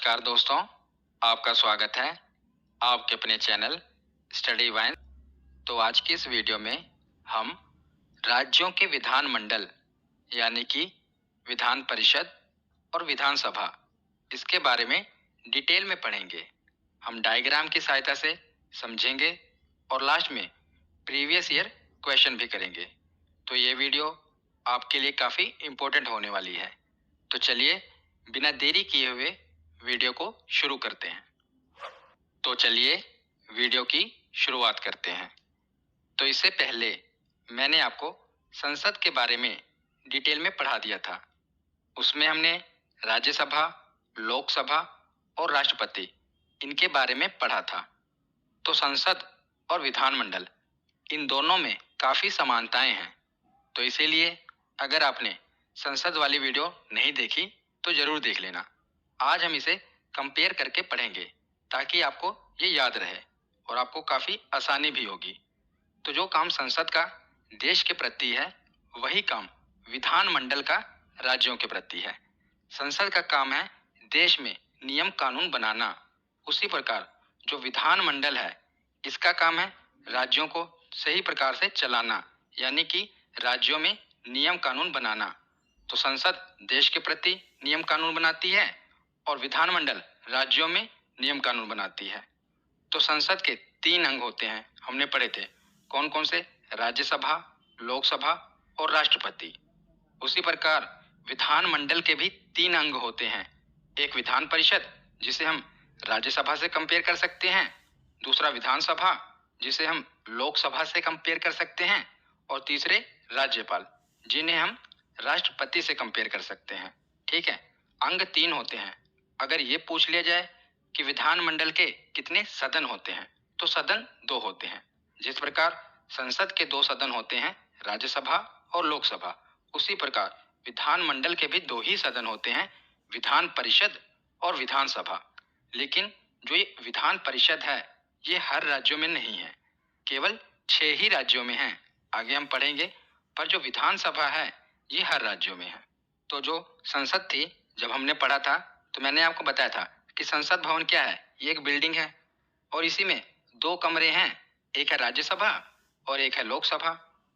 नमस्कार दोस्तों, आपका स्वागत है आपके अपने चैनल स्टडी वाइन। तो आज की इस वीडियो में हम राज्यों के विधानमंडल यानी कि विधान परिषद और विधानसभा इसके बारे में डिटेल में पढ़ेंगे। हम डायग्राम की सहायता से समझेंगे और लास्ट में प्रीवियस ईयर क्वेश्चन भी करेंगे। तो ये वीडियो आपके लिए काफ़ी इम्पोर्टेंट होने वाली है। तो चलिए बिना देरी किए हुए वीडियो को शुरू करते हैं। तो चलिए वीडियो की शुरुआत करते हैं। तो इससे पहले मैंने आपको संसद के बारे में डिटेल में पढ़ा दिया था। उसमें हमने राज्यसभा, लोकसभा और राष्ट्रपति इनके बारे में पढ़ा था। तो संसद और विधानमंडल इन दोनों में काफ़ी समानताएं हैं। तो इसीलिए अगर आपने संसद वाली वीडियो नहीं देखी तो ज़रूर देख लेना। आज हम इसे कंपेयर करके पढ़ेंगे ताकि आपको ये याद रहे और आपको काफ़ी आसानी भी होगी। तो जो काम संसद का देश के प्रति है वही काम विधानमंडल का राज्यों के प्रति है। संसद का काम है देश में नियम कानून बनाना। उसी प्रकार जो विधानमंडल है इसका काम है राज्यों को सही प्रकार से चलाना, यानी कि राज्यों में नियम कानून बनाना। तो संसद देश के प्रति नियम कानून बनाती है और विधानमंडल राज्यों में नियम कानून बनाती है। तो संसद के 3 अंग होते हैं, हमने पढ़े थे। कौन कौन से? राज्यसभा, लोकसभा और राष्ट्रपति। उसी प्रकार विधानमंडल के भी 3 अंग होते हैं। एक विधान परिषद जिसे हम राज्यसभा से कंपेयर कर सकते हैं, दूसरा विधानसभा जिसे हम लोकसभा से कंपेयर कर सकते हैं और तीसरे राज्यपाल जिन्हें हम राष्ट्रपति से कंपेयर कर सकते हैं। ठीक है, अंग 3 होते हैं। अगर ये पूछ लिया जाए कि विधानमंडल के कितने सदन होते हैं तो सदन 2 होते हैं। जिस प्रकार संसद के 2 सदन होते हैं, राज्यसभा और लोकसभा, उसी प्रकार विधानमंडल के भी 2 ही सदन होते हैं, विधान परिषद और विधानसभा। लेकिन जो ये विधान परिषद है ये हर राज्यों में नहीं है, केवल 6 ही राज्यों में है। आगे हम पढ़ेंगे। पर जो विधानसभा है ये हर राज्यों में है। तो जो संसद थी, जब हमने पढ़ा था तो मैंने आपको बताया था कि संसद भवन क्या है? ये एक बिल्डिंग है और इसी में 2 कमरे हैं, एक है राज्यसभा और एक है लोकसभा।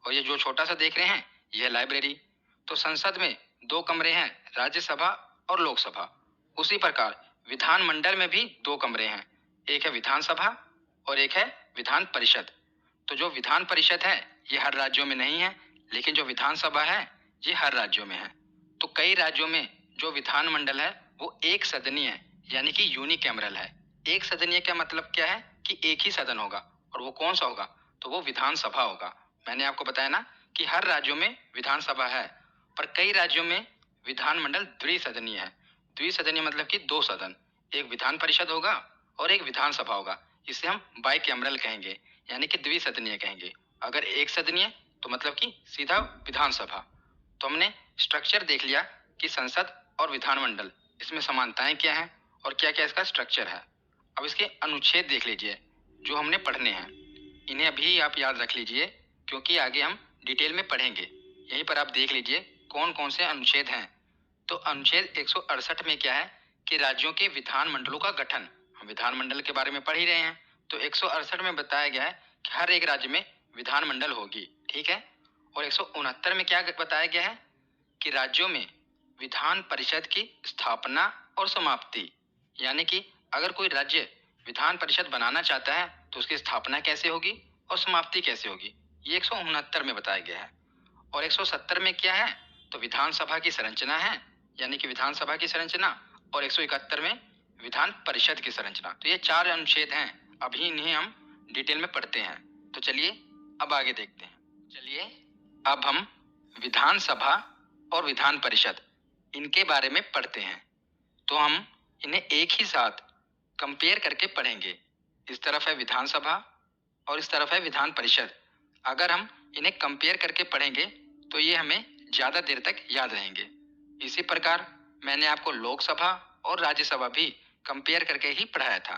और ये जो छोटा सा देख रहे हैं यह है लाइब्रेरी। तो संसद में 2 कमरे हैं, राज्यसभा और लोकसभा। उसी प्रकार विधानमंडल में भी 2 कमरे हैं, एक है विधानसभा और एक है विधान परिषद। तो जो विधान परिषद है ये हर राज्यों में नहीं है, लेकिन जो विधानसभा है ये हर राज्यों में है। तो कई राज्यों में जो विधानमंडल है वो एक सदनीय है, यानी कि यूनिकैमरल है। एक सदनीय का मतलब क्या है कि एक ही सदन होगा, और वो कौन सा होगा? तो वो विधानसभा होगा। मैंने आपको बताया ना कि हर राज्यों में विधानसभा है, पर कई राज्यों में विधानमंडल द्विसदनीय है। द्विसदनीय मतलब कि 2 सदन, एक विधान परिषद होगा और एक विधानसभा होगा। इसे हम बाइकैमरल कहेंगे, यानी कि द्विसदनीय कहेंगे। अगर एक सदनीय तो मतलब कि सीधा विधानसभा। तो हमने स्ट्रक्चर देख लिया कि संसद और विधानमंडल इसमें समानताएं क्या हैं और क्या क्या इसका स्ट्रक्चर है। अब इसके अनुच्छेद देख लीजिए जो हमने पढ़ने हैं। इन्हें अभी आप याद रख लीजिए क्योंकि आगे हम डिटेल में पढ़ेंगे। यहीं पर आप देख लीजिए कौन कौन से अनुच्छेद हैं। तो अनुच्छेद 168 में क्या है कि राज्यों के विधानमंडलों का गठन। हम विधानमंडल के बारे में पढ़ ही रहे हैं। तो 168 में बताया गया है कि हर एक राज्य में विधानमंडल होगी। ठीक है। और 169 में क्या बताया गया है कि राज्यों में विधान परिषद की स्थापना और समाप्ति, यानी कि अगर कोई राज्य विधान परिषद बनाना चाहता है तो उसकी स्थापना कैसे होगी और समाप्ति कैसे होगी, ये 169 में बताया गया है। और 170 में क्या है? तो विधानसभा की संरचना है, यानी कि विधानसभा की संरचना। और 171 में विधान परिषद की संरचना। तो ये 4 अनुच्छेद हैं। अभी इन्हें हम डिटेल में पढ़ते हैं। तो चलिए अब आगे देखते हैं। चलिए अब हम विधानसभा और विधान परिषद इनके बारे में पढ़ते हैं। तो हम इन्हें एक ही साथ कंपेयर करके पढ़ेंगे। इस तरफ है विधानसभा और इस तरफ है विधान परिषद। अगर हम इन्हें कंपेयर करके पढ़ेंगे तो ये हमें ज़्यादा देर तक याद रहेंगे। इसी प्रकार मैंने आपको लोकसभा और राज्यसभा भी कंपेयर करके ही पढ़ाया था।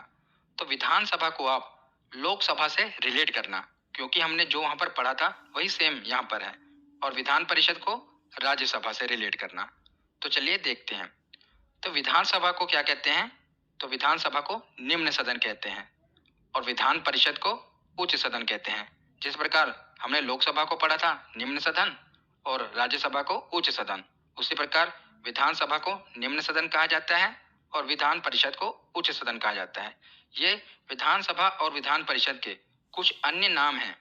तो विधानसभा को आप लोकसभा से रिलेट करना, क्योंकि हमने जो वहाँ पर पढ़ा था वही सेम यहाँ पर है। और विधान परिषद को राज्यसभा से रिलेट करना। तो चलिए देखते हैं। तो विधानसभा को क्या कहते हैं? तो विधानसभा को निम्न सदन कहते हैं और विधान परिषद को उच्च सदन कहते हैं। जिस प्रकार हमने लोकसभा को पढ़ा था निम्न सदन और राज्यसभा को उच्च सदन, उसी प्रकार विधानसभा को निम्न सदन कहा जाता है और विधान परिषद को उच्च सदन कहा जाता है। ये विधानसभा और विधान परिषद के कुछ अन्य नाम हैं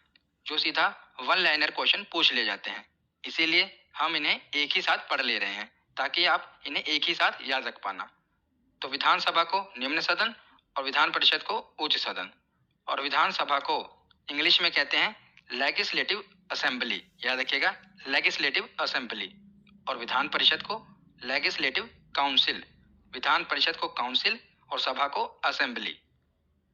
जो सीधा वन लाइनर क्वेश्चन पूछ ले जाते हैं, इसीलिए हम इन्हें एक ही साथ पढ़ ले रहे हैं ताकि आप इन्हें एक ही साथ याद रख पाना। तो विधानसभा को निम्न सदन और विधान परिषद को उच्च सदन, और विधानसभा को इंग्लिश में कहते हैं लेजिस्लेटिव असेंबली, याद रखिएगा लेजिस्लेटिव असेंबली, और विधान परिषद को लेजिस्लेटिव काउंसिल, विधान परिषद को काउंसिल और सभा को असेंबली।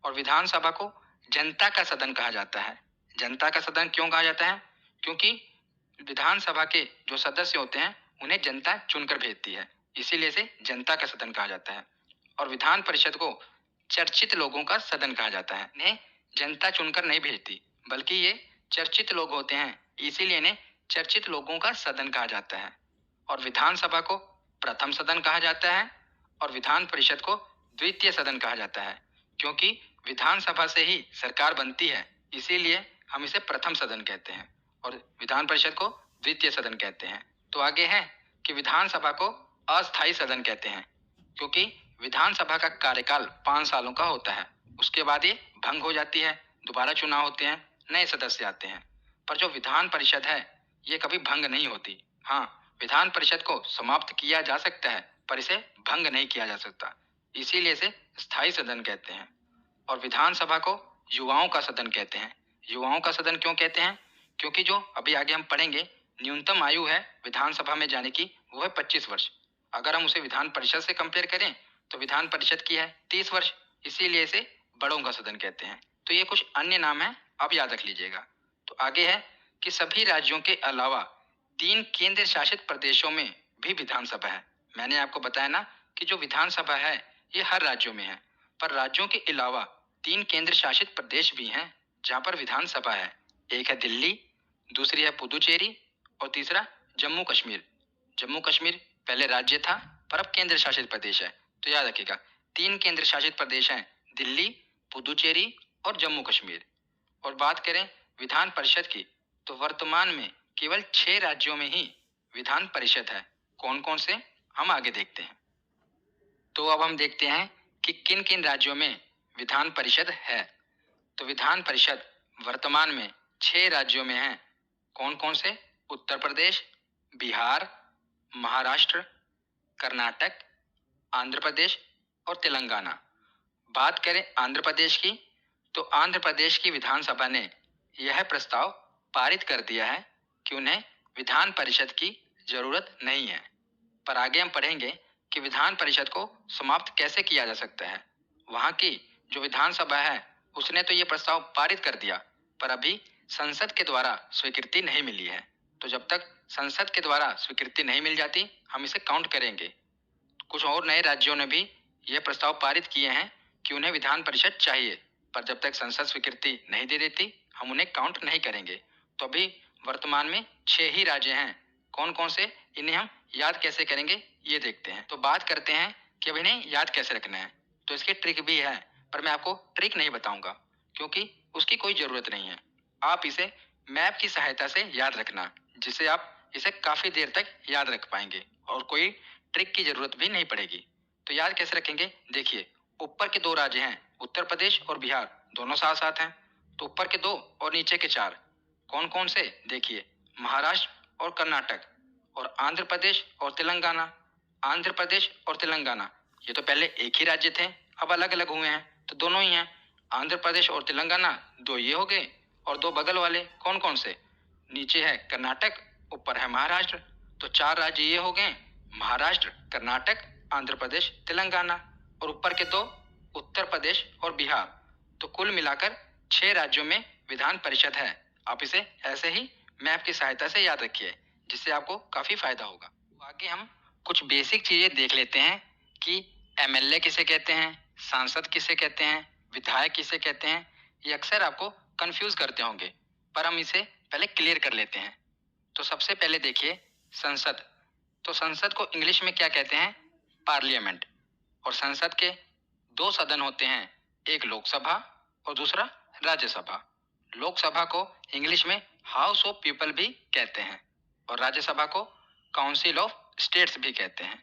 और विधानसभा को जनता का सदन कहा जाता है। जनता का सदन क्यों कहा जाता है? क्योंकि विधानसभा के जो सदस्य होते हैं उन्हें जनता चुनकर भेजती है, इसीलिए इसे जनता का सदन कहा जाता है। और विधान परिषद को चर्चित लोगों का सदन कहा जाता है। इन्हें जनता चुनकर नहीं भेजती, बल्कि ये चर्चित लोग होते हैं, इसीलिए इन्हें चर्चित लोगों का सदन कहा जाता है। और विधानसभा को प्रथम सदन कहा जाता है और विधान परिषद को द्वितीय सदन कहा जाता है, क्योंकि विधानसभा से ही सरकार बनती है, इसीलिए हम इसे प्रथम सदन कहते हैं और विधान परिषद को द्वितीय सदन कहते हैं। तो आगे है कि विधानसभा को अस्थायी सदन कहते हैं, क्योंकि विधानसभा का कार्यकाल 5 सालों का होता है। उसके बाद ये भंग हो जाती है, दोबारा चुनाव होते हैं, नए सदस्य आते हैं। पर जो विधान परिषद है ये कभी भंग नहीं होती। हाँ, विधान परिषद को समाप्त किया जा सकता है पर इसे भंग नहीं किया जा सकता, इसीलिए इसे स्थायी सदन कहते हैं। और विधानसभा को युवाओं का सदन कहते हैं। युवाओं का सदन क्यों कहते हैं? क्योंकि जो अभी आगे हम पढ़ेंगे न्यूनतम आयु है विधानसभा में जाने की वो है 25 वर्ष। अगर हम उसे विधान परिषद से कंपेयर करें तो विधान परिषद की है 30 वर्ष, इसीलिए इसे बड़ों का सदन कहते हैं। तो ये कुछ अन्य नाम हैं, आप याद रख लीजिएगा। तो आगे है कि सभी राज्यों के अलावा 3 केंद्र शासित प्रदेशों में भी विधानसभा है। मैंने आपको बताया ना कि जो विधानसभा है ये हर राज्यों में है, पर राज्यों के अलावा 3 केंद्र शासित प्रदेश भी हैं जहाँ पर विधानसभा है। एक है दिल्ली, दूसरी है पुदुचेरी और तीसरा जम्मू कश्मीर। जम्मू कश्मीर पहले राज्य था पर अब केंद्र शासित प्रदेश है। तो याद रखिएगा 3 केंद्र शासित प्रदेश हैं, दिल्ली, पुदुचेरी और जम्मू कश्मीर। और बात करें विधान परिषद की तो वर्तमान में केवल 6 राज्यों में ही विधान परिषद है। कौन कौन से, हम आगे देखते हैं। तो अब हम देखते हैं कि किन किन राज्यों में विधान परिषद है। तो विधान परिषद वर्तमान में 6 राज्यों में है। कौन कौन से? उत्तर प्रदेश, बिहार, महाराष्ट्र, कर्नाटक, आंध्र प्रदेश और तेलंगाना। बात करें आंध्र प्रदेश की तो आंध्र प्रदेश की विधानसभा ने यह प्रस्ताव पारित कर दिया है कि उन्हें विधान परिषद की जरूरत नहीं है। पर आगे हम पढ़ेंगे कि विधान परिषद को समाप्त कैसे किया जा सकता है। वहां की जो विधानसभा है उसने तो ये प्रस्ताव पारित कर दिया, पर अभी संसद के द्वारा स्वीकृति नहीं मिली है। तो जब तक संसद के द्वारा स्वीकृति नहीं मिल जाती हम इसे काउंट करेंगे। कुछ और नए राज्यों ने भी यह प्रस्ताव पारित किए हैं कि उन्हें विधान परिषद चाहिए, पर जब तक संसद स्वीकृति नहीं दे देती हम उन्हें काउंट नहीं करेंगे। तो अभी वर्तमान में 6 ही राज्य हैं। कौन कौन से, इन्हें हम याद कैसे करेंगे ये देखते हैं। तो बात करते हैं कि अब इन्हें याद कैसे रखना है। तो इसके ट्रिक भी है, पर मैं आपको ट्रिक नहीं बताऊंगा क्योंकि उसकी कोई जरूरत नहीं है। आप इसे मैप की सहायता से याद रखना, जिससे आप इसे काफी देर तक याद रख पाएंगे और कोई ट्रिक की जरूरत भी नहीं पड़ेगी। तो याद कैसे रखेंगे? देखिए, ऊपर के 2 राज्य हैं उत्तर प्रदेश और बिहार, दोनों साथ साथ हैं। तो ऊपर के 2 और नीचे के 4 कौन कौन से? देखिए, महाराष्ट्र और कर्नाटक और आंध्र प्रदेश और तेलंगाना। आंध्र प्रदेश और तेलंगाना ये तो पहले एक ही राज्य थे, अब अलग अलग हुए हैं, तो दोनों ही हैं। आंध्र प्रदेश और तेलंगाना 2 ये हो गए और 2 बगल वाले कौन कौन से? नीचे है कर्नाटक, ऊपर है महाराष्ट्र। तो 4 राज्य ये हो गए, महाराष्ट्र, कर्नाटक, आंध्र प्रदेश, तेलंगाना। और ऊपर के 2 उत्तर प्रदेश और बिहार। तो कुल मिलाकर 6 राज्यों में विधान परिषद है। आप इसे ऐसे ही मैप की सहायता से याद रखिए, जिससे आपको काफी फायदा होगा। तो आगे हम कुछ बेसिक चीजें देख लेते हैं कि एमएलए किसे कहते हैं, सांसद किसे कहते हैं, विधायक किसे कहते हैं। ये अक्सर आपको कंफ्यूज करते होंगे, पर हम इसे पहले क्लियर कर लेते हैं। तो सबसे पहले देखिए संसद। तो संसद को इंग्लिश में क्या कहते हैं? पार्लियामेंट। और संसद के दो सदन होते हैं, एक लोकसभा और दूसरा राज्यसभा। लोकसभा को इंग्लिश में हाउस ऑफ पीपल भी कहते हैं और राज्यसभा को काउंसिल ऑफ स्टेट्स भी कहते हैं।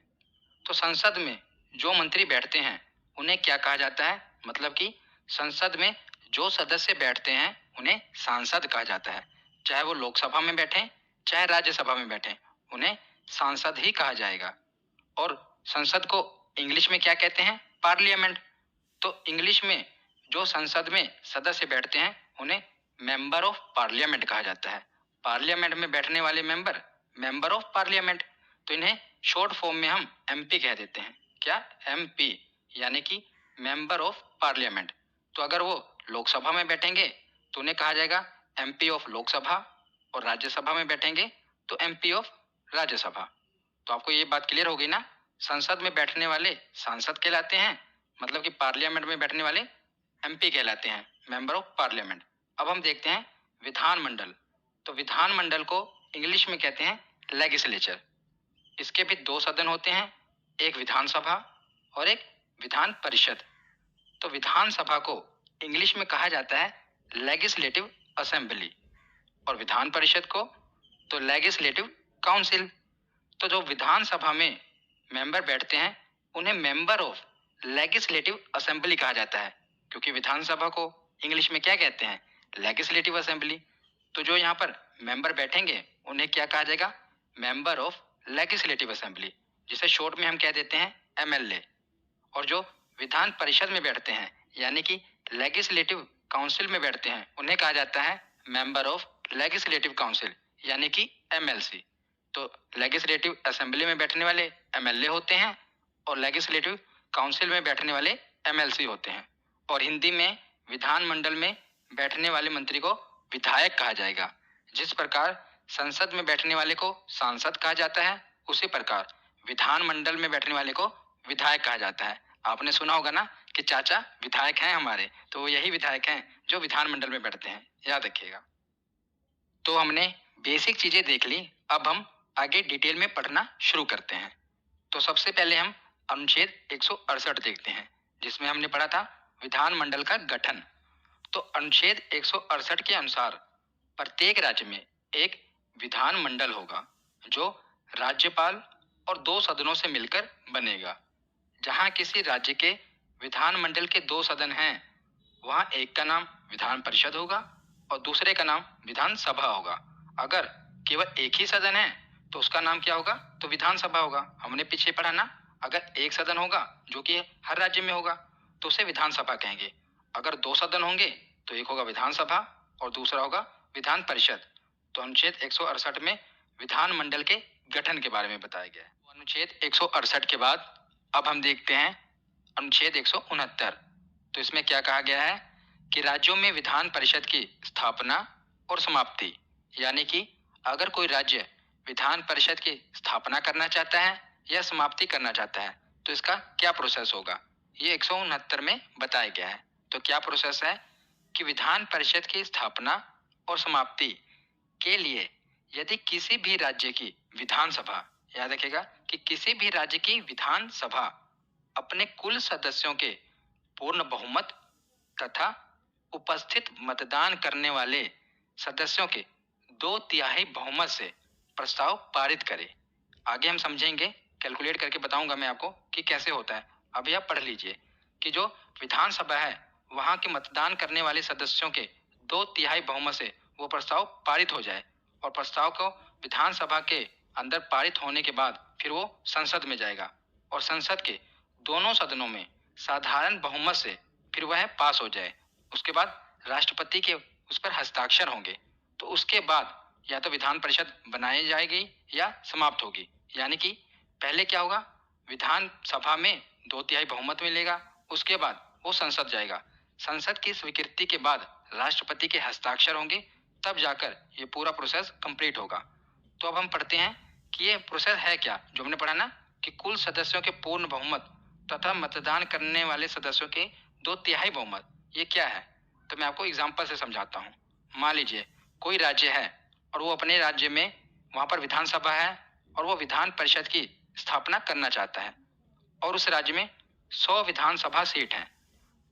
तो संसद में जो मंत्री बैठते हैं उन्हें क्या कहा जाता है? मतलब कि संसद में जो सदस्य बैठते हैं उन्हें सांसद कहा जाता है। चाहे वो लोकसभा में बैठे चाहे राज्यसभा में बैठे, उन्हें सांसद ही कहा जाएगा। और संसद को इंग्लिश में क्या कहते हैं? पार्लियामेंट। तो इंग्लिश में जो संसद में सदस्य बैठते हैं उन्हें मेंबर ऑफ पार्लियामेंट कहा जाता है। पार्लियामेंट में बैठने वाले मेंबर, मेंबर ऑफ पार्लियामेंट। तो इन्हें शॉर्ट फॉर्म में हम एमपी कह देते हैं। क्या? एमपी, यानी कि मेंबर ऑफ पार्लियामेंट। तो अगर वो लोकसभा में बैठेंगे तो उन्हें कहा जाएगा एमपी ऑफ लोकसभा, और राज्यसभा में बैठेंगे तो एमपी ऑफ राज्यसभा। तो आपको ये बात क्लियर हो गई ना? संसद में बैठने वाले सांसद कहलाते हैं, मतलब कि पार्लियामेंट में बैठने वाले एमपी कहलाते हैं, मेंबर ऑफ पार्लियामेंट। अब हम देखते हैं विधानमंडल। तो विधानमंडल को इंग्लिश में कहते हैं लेजिस्लेचर। इसके भी दो सदन होते हैं, एक विधानसभा और एक विधान परिषद। तो विधानसभा को इंग्लिश में कहा जाता है लेजिस्लेटिव असेंबली और विधान परिषद को तो लेजिस्लेटिव काउंसिल। तो जो विधानसभा में मेंबर बैठते हैं उन्हें मेंबर ऑफ लेजिस्लेटिव असेंबली कहा जाता है, क्योंकि विधानसभा को इंग्लिश में क्या कहते हैं? Legislative assembly. तो जो यहाँ पर मेंबर बैठेंगे उन्हें क्या कहा जाएगा? मेंबर ऑफ लेजिस्लेटिव असेंबली, जिसे शॉर्ट में हम कह देते हैं एमएलए। और जो विधान परिषद में बैठते हैं यानी कि लेजिस्लेटिव काउंसिल में बैठते हैं उन्हें कहा जाता है मेंबर ऑफ लेजिस्लेटिव काउंसिल, यानी कि एमएलसी। तो लेजिस्लेटिव असेंबली में बैठने वाले एमएलए होते हैं और लेजिस्लेटिव काउंसिल में बैठने वाले एमएलसी होते हैं। और हिंदी में विधानमंडल में बैठने वाले मंत्री को विधायक कहा जाएगा। जिस प्रकार संसद में बैठने वाले को सांसद कहा जाता है, उसी प्रकार विधानमंडल में बैठने वाले को विधायक कहा जाता है। आपने सुना होगा ना कि चाचा विधायक हैं हमारे, तो वो यही विधायक हैं जो विधानमंडल में बैठते हैं, याद रखिएगा। तो हमने बेसिक चीजें देख ली, अब हम आगे डिटेल में पढ़ना शुरू करते हैं। तो सबसे पहले हम अनुच्छेद 168 देखते हैं, जिसमें हमने पढ़ा था विधानमंडल का गठन। तो अनुच्छेद 168 के अनुसार प्रत्येक राज्य में एक विधानमंडल होगा जो राज्यपाल और दो सदनों से मिलकर बनेगा। जहां किसी राज्य के विधानमंडल के दो सदन हैं, वहां एक का नाम विधान परिषद होगा और दूसरे का नाम विधानसभा होगा। अगर केवल एक ही सदन है तो उसका नाम क्या होगा? तो विधानसभा होगा। हमने पीछे पढ़ा ना, अगर एक सदन होगा जो कि हर राज्य में होगा तो उसे विधानसभा कहेंगे। अगर दो सदन होंगे तो एक होगा विधानसभा और दूसरा होगा विधान परिषद। तो अनुच्छेद 168 में विधानमंडल के गठन के बारे में बताया गया है। अनुच्छेद 168 के बाद अब हम देखते हैं अनुच्छेद 169। तो इसमें क्या कहा गया है कि राज्यों में विधान परिषद की स्थापना और समाप्ति, यानी कि अगर कोई राज्य विधान परिषद की स्थापना करना चाहता है या समाप्ति करना चाहता है तो इसका क्या प्रोसेस होगा, ये 169 में बताया गया है। तो क्या प्रोसेस है कि विधान परिषद की स्थापना और समाप्ति के लिए यदि किसी भी राज्य की विधानसभा, याद रखिएगा कि किसी भी राज्य की विधानसभा अपने कुल सदस्यों के पूर्ण बहुमत तथा उपस्थित मतदान करने वाले सदस्यों के 2/3 बहुमत से प्रस्ताव पारित करे। आगे हम समझेंगे, कैलकुलेट करके बताऊंगा मैं आपको कि कैसे होता है। अभी आप पढ़ लीजिए कि जो विधानसभा है वहां के मतदान करने वाले सदस्यों के 2/3 बहुमत से वो प्रस्ताव पारित हो जाए और प्रस्ताव को विधानसभा के अंदर पारित होने के बाद फिर वो संसद में जाएगा और संसद के दोनों सदनों में साधारण बहुमत से फिर वह पास हो जाए। उसके बाद राष्ट्रपति के उस पर हस्ताक्षर होंगे। तो उसके बाद या तो विधान परिषद बनाई जाएगी या समाप्त होगी। यानी कि पहले क्या होगा, विधानसभा में 2/3 बहुमत मिलेगा, उसके बाद वो संसद जाएगा। संसद की स्वीकृति के बाद राष्ट्रपति के हस्ताक्षर होंगे, तब जाकर ये पूरा प्रोसेस कंप्लीट होगा। तो अब हम पढ़ते हैं कि ये प्रोसेस है क्या, जो हमने पढ़ा ना कि कुल सदस्यों के पूर्ण बहुमत तथा मतदान करने वाले सदस्यों के 2/3 बहुमत, ये क्या है। तो मैं आपको एग्जाम्पल से समझाता हूँ। मान लीजिए कोई राज्य है और वो अपने राज्य में वहां पर विधानसभा है और वो विधान परिषद की स्थापना करना चाहता है और उस राज्य में 100 विधानसभा सीट हैं।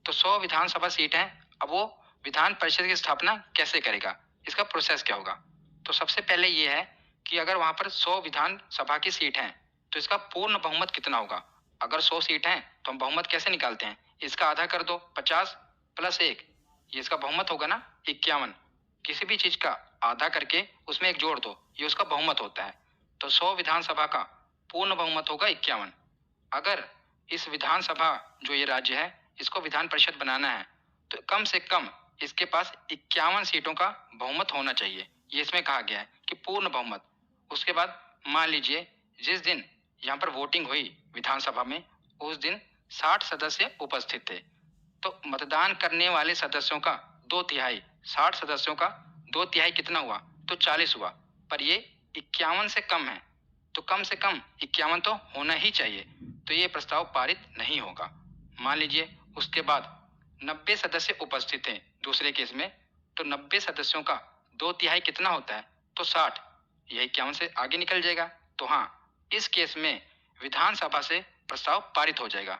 तो 100 विधानसभा सीट हैं, अब वो विधान परिषद की स्थापना कैसे करेगा, इसका प्रोसेस क्या होगा? तो सबसे पहले ये है कि अगर वहां पर 100 विधानसभा की सीट हैं, तो इसका पूर्ण बहुमत कितना होगा? अगर 100 सीट हैं तो हम बहुमत कैसे निकालते हैं? इसका आधा कर दो, 50 प्लस 1, ये इसका बहुमत होगा ना, 51। किसी भी चीज का आधा करके उसमें एक जोड़ दो, ये उसका बहुमत होता है। तो 100 विधानसभा का पूर्ण बहुमत होगा 51। अगर इस विधानसभा, जो ये राज्य है, इसको विधान परिषद बनाना है, तो कम से कम इसके पास 51 सीटों का बहुमत होना चाहिए। ये इसमें कहा गया है कि पूर्ण बहुमत। उसके बाद मान लीजिए जिस दिन यहाँ पर वोटिंग हुई विधानसभा में, उस दिन 60 सदस्य उपस्थित थे। तो मतदान करने वाले सदस्यों का 2/3, 60 सदस्यों का 2/3 कितना हुआ? तो 40 हुआ। पर ये 51 से कम है, तो कम से कम 51 तो होना ही चाहिए। तो ये प्रस्ताव पारित नहीं होगा। मान लीजिए उसके बाद 90 सदस्य उपस्थित हैं दूसरे केस में, तो 90 सदस्यों का 2/3 कितना होता है? तो 60। यह 51 से आगे निकल जाएगा। तो हाँ, इस केस में विधानसभा से प्रस्ताव पारित हो जाएगा।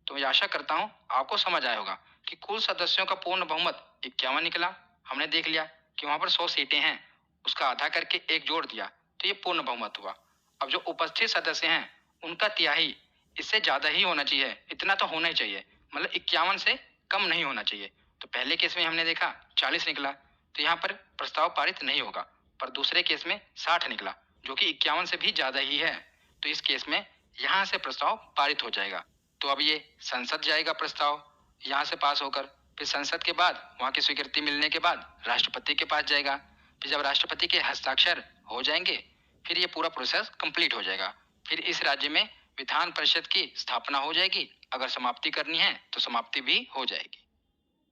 तो मैं आशा करता हूँ आपको समझ आया होगा कि कुल सदस्यों का पूर्ण बहुमत 51 निकला। हमने देख लिया कि वहां पर 100 सीटें हैं, उसका आधा करके एक जोड़ दिया, तो ये पूर्ण बहुमत हुआ। अब जो उपस्थित सदस्य हैं उनका तिहाई, इससे ज्यादा ही होना चाहिए, इतना तो होना ही चाहिए, मतलब 51 से कम नहीं होना चाहिए। तो पहले केस में हमने देखा 40 निकला, तो यहाँ पर प्रस्ताव पारित नहीं होगा। पर दूसरे केस में 60 निकला, जो कि 51 से भी ज्यादा ही है। तो इस केस में यहाँ से प्रस्ताव पारित हो जाएगा। तो अब ये संसद जाएगा प्रस्ताव, यहाँ से पास होकर, फिर संसद के बाद वहाँ की स्वीकृति मिलने के बाद राष्ट्रपति के पास जाएगा। फिर जब राष्ट्रपति के हस्ताक्षर हो जाएंगे, फिर ये पूरा प्रोसेस कंप्लीट हो जाएगा। फिर इस राज्य में विधान परिषद की स्थापना हो जाएगी। अगर समाप्ति करनी है तो समाप्ति भी हो जाएगी।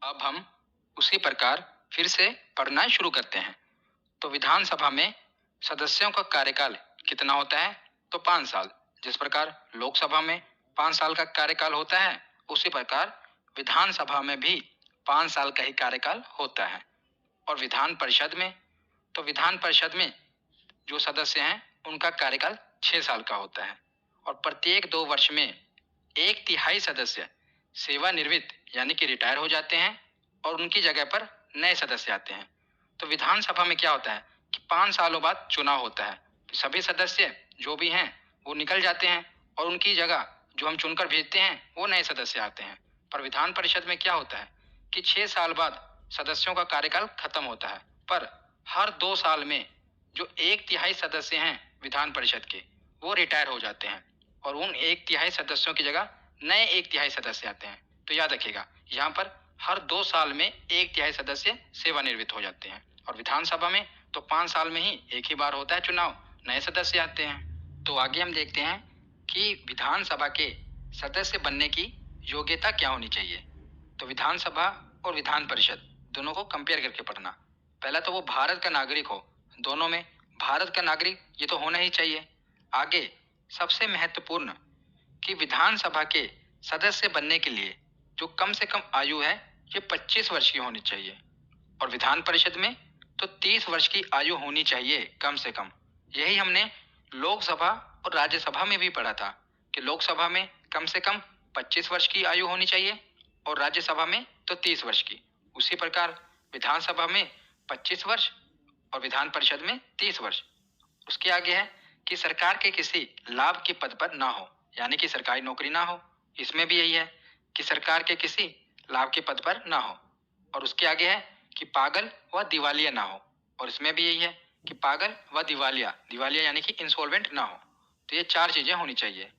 अब हम उसी प्रकार फिर से पढ़ना शुरू करते हैं। तो विधानसभा में सदस्यों का कार्यकाल कितना होता है? तो 5 साल। जिस प्रकार लोकसभा में 5 साल का कार्यकाल होता है, उसी प्रकार विधानसभा में भी 5 साल का ही कार्यकाल होता है। और विधान परिषद में, तो विधान परिषद में जो सदस्य हैं उनका कार्यकाल 6 साल का होता है। और प्रत्येक 2 वर्ष में 1/3 सदस्य सेवानिवृत्त यानी कि रिटायर हो जाते हैं और उनकी जगह पर नए सदस्य आते हैं। तो विधानसभा में क्या होता है कि 5 सालों बाद चुनाव होता है। तो सभी सदस्य जो भी हैं वो निकल जाते हैं और उनकी जगह जो हम चुनकर भेजते हैं वो नए सदस्य आते हैं। पर विधान परिषद में क्या होता है कि 6 साल बाद सदस्यों का कार्यकाल खत्म होता है। पर हर 2 साल में जो 1/3 सदस्य हैं विधान परिषद के, वो रिटायर हो जाते हैं और उन 1/3 सदस्यों की जगह नए 1/3 सदस्य आते हैं। तो याद रखिएगा, यहाँ पर हर 2 साल में 1/3 सदस्य सेवानिवृत्त हो जाते हैं। और विधानसभा में तो 5 साल में ही एक ही बार होता है चुनाव, नए सदस्य आते हैं। तो आगे हम देखते हैं कि विधानसभा के सदस्य बनने की योग्यता क्या होनी चाहिए। तो विधानसभा और विधान परिषद दोनों को कंपेयर करके पढ़ना। पहला तो वो भारत का नागरिक हो, दोनों में भारत का नागरिक ये तो होना ही चाहिए। आगे सबसे महत्वपूर्ण कि विधानसभा के सदस्य बनने के लिए जो कम से कम आयु है ये 25 वर्ष की होनी चाहिए। और विधान परिषद में तो 30 वर्ष की आयु होनी चाहिए कम से कम। यही हमने लोकसभा और राज्यसभा में भी पढ़ा था कि लोकसभा में कम से कम 25 वर्ष की आयु होनी चाहिए और राज्यसभा में तो 30 वर्ष की। उसी प्रकार विधानसभा में 25 वर्ष और विधान परिषद में 30 वर्ष। उसके आगे है कि सरकार के किसी लाभ के पद पर ना हो, यानी कि सरकारी नौकरी ना हो। इसमें भी यही है कि सरकार के किसी लाभ के पद पर ना हो। और उसके आगे है कि पागल व दिवालिया ना हो, और इसमें भी यही है कि पागल व दिवालिया, दिवालिया यानी कि इंसॉल्वेंट ना हो। तो ये 4 चीजें होनी चाहिए।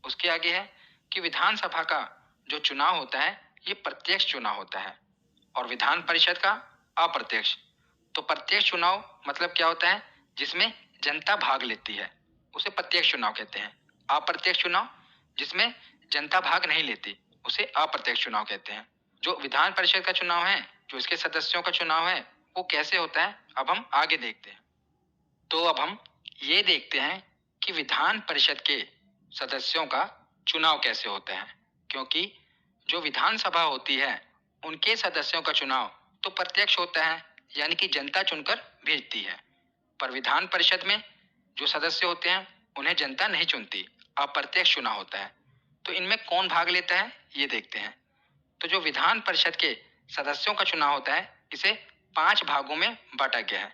उसके आगे है कि विधानसभा का जो चुनाव होता है ये प्रत्यक्ष चुनाव होता है और विधान परिषद का अप्रत्यक्ष। तो प्रत्यक्ष चुनाव मतलब क्या होता है? जिसमें जनता भाग लेती है, उसे प्रत्यक्ष चुनाव कहते हैं। अप्रत्यक्ष चुनाव जिसमें जनता भाग नहीं लेती, उसे अप्रत्यक्ष चुनाव कहते हैं। जो विधान परिषद का चुनाव है, जो इसके सदस्यों का चुनाव है, वो कैसे होता है अब हम आगे देखते हैं। तो अब हम ये देखते हैं कि विधान परिषद के सदस्यों का चुनाव कैसे होता है। क्योंकि जो विधानसभा होती है उनके सदस्यों का चुनाव तो प्रत्यक्ष होता है, यानी कि जनता चुनकर भेजती है। पर विधान परिषद में जो सदस्य होते हैं उन्हें जनता नहीं चुनती, अप्रत्यक्ष चुनाव होता है। तो इनमें कौन भाग लेता है ये देखते हैं। तो जो विधान परिषद के सदस्यों का चुनाव होता है, इसे 5 भागों में बांटा गया है।